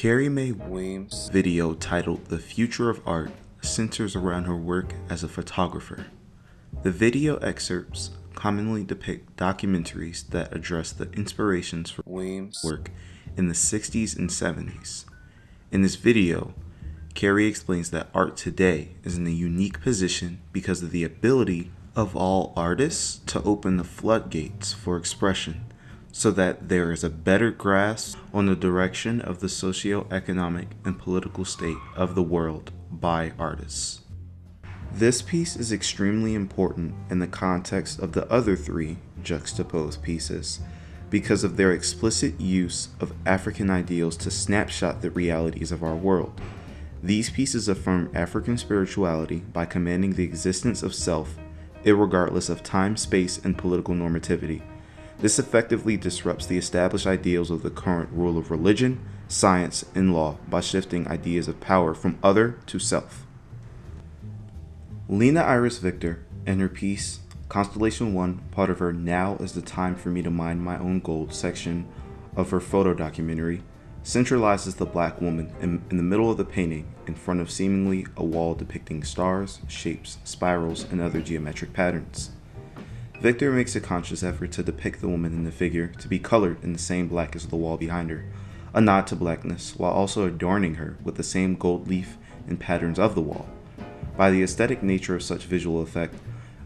Carrie Mae Weems' video titled "The Future of Art" centers around her work as a photographer. The video excerpts commonly depict documentaries that address the inspirations for Weems' work in the 60s and 70s. In this video, Carrie explains that art today is in a unique position because of the ability of all artists to open the floodgates for expression, so that there is a better grasp on the direction of the socio-economic and political state of the world by artists. This piece is extremely important in the context of the other three juxtaposed pieces because of their explicit use of African ideals to snapshot the realities of our world. These pieces affirm African spirituality by commanding the existence of self, irregardless of time, space, and political normativity. This effectively disrupts the established ideals of the current rule of religion, science, and law by shifting ideas of power from other to self. Lena Iris Victor, in her piece, Constellation 1, part of her "Now is the Time for Me to Mine My Own Gold" section of her photo documentary, centralizes the black woman in the middle of the painting in front of seemingly a wall depicting stars, shapes, spirals, and other geometric patterns. Victor makes a conscious effort to depict the woman in the figure to be colored in the same black as the wall behind her, a nod to blackness, while also adorning her with the same gold leaf and patterns of the wall. By the aesthetic nature of such visual effect,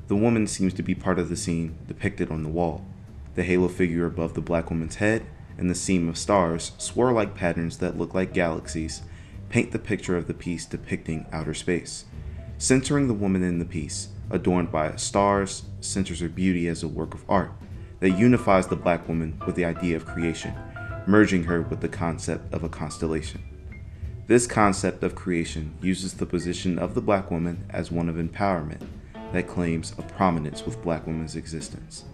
the woman seems to be part of the scene depicted on the wall. The halo figure above the black woman's head and the seam of stars, swirl-like patterns that look like galaxies, paint the picture of the piece depicting outer space. Centering the woman in the piece, adorned by stars, centers her beauty as a work of art that unifies the black woman with the idea of creation, merging her with the concept of a constellation. This concept of creation uses the position of the black woman as one of empowerment that claims a prominence with black women's existence,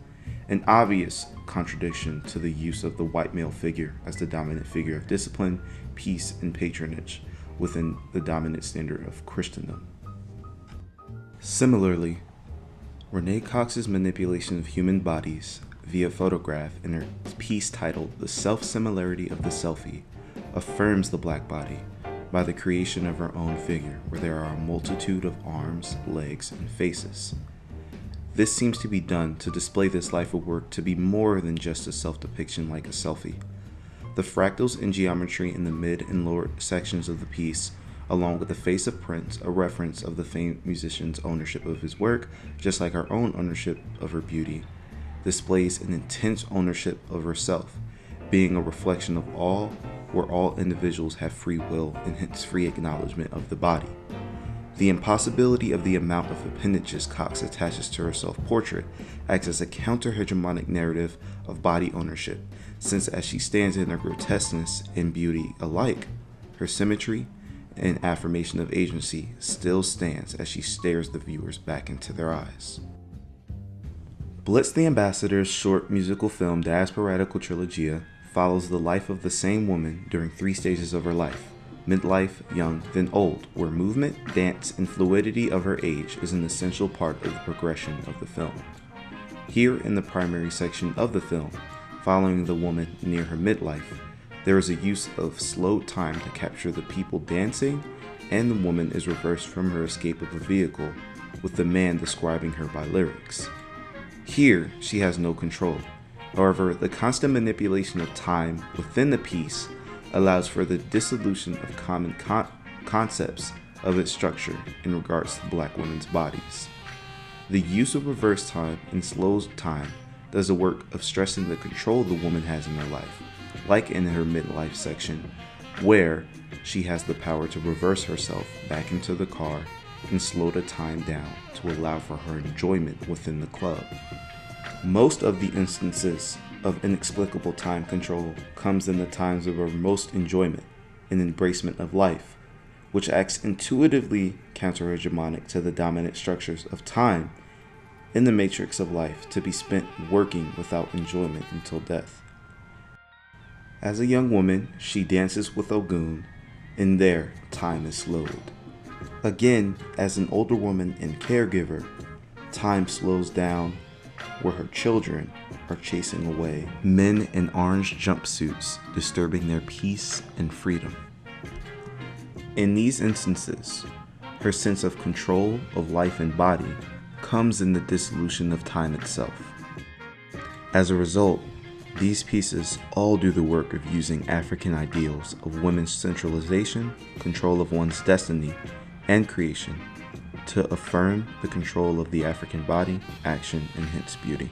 an obvious contradiction to the use of the white male figure as the dominant figure of discipline, peace, and patronage within the dominant standard of Christendom. Similarly, Renee Cox's manipulation of human bodies via photograph in her piece titled "The Self-Similarity of the Selfie" affirms the black body by the creation of her own figure, where there are a multitude of arms, legs, and faces. This seems to be done to display this life of work to be more than just a self-depiction like a selfie. The fractals and geometry in the mid and lower sections of the piece, along with the face of Prince, a reference of the famed musician's ownership of his work, just like her own ownership of her beauty, displays an intense ownership of herself, being a reflection of all, where all individuals have free will and hence free acknowledgement of the body. The impossibility of the amount of appendages Cox attaches to her self-portrait acts as a counter-hegemonic narrative of body ownership, since as she stands in her grotesqueness and beauty alike, her symmetry and affirmation of agency still stands as she stares the viewers back into their eyes. Blitz the Ambassador's short musical film Diasporadical Trilogia follows the life of the same woman during 3 stages of her life: midlife, young, then old, where movement, dance, and fluidity of her age is an essential part of the progression of the film. Here in the primary section of the film, following the woman near her midlife, there is a use of slowed time to capture the people dancing, and the woman is reversed from her escape of a vehicle, with the man describing her by lyrics. Here, she has no control. However, the constant manipulation of time within the piece allows for the dissolution of common concepts of its structure in regards to black women's bodies. The use of reverse time and slowed time does the work of stressing the control the woman has in her life, like in her midlife section, where she has the power to reverse herself back into the car and slow the time down to allow for her enjoyment within the club. Most of the instances of inexplicable time control comes in the times of her most enjoyment and embracement of life, which acts intuitively counter-hegemonic to the dominant structures of time in the matrix of life to be spent working without enjoyment until death. As a young woman, she dances with Ogun, and there time is slowed. Again, as an older woman and caregiver, time slows down where her children are chasing away men in orange jumpsuits, disturbing their peace and freedom. In these instances, her sense of control of life and body comes in the dissolution of time itself. As a result, these pieces all do the work of using African ideals of women's centralization, control of one's destiny, and creation to affirm the control of the African body, action, and hence beauty.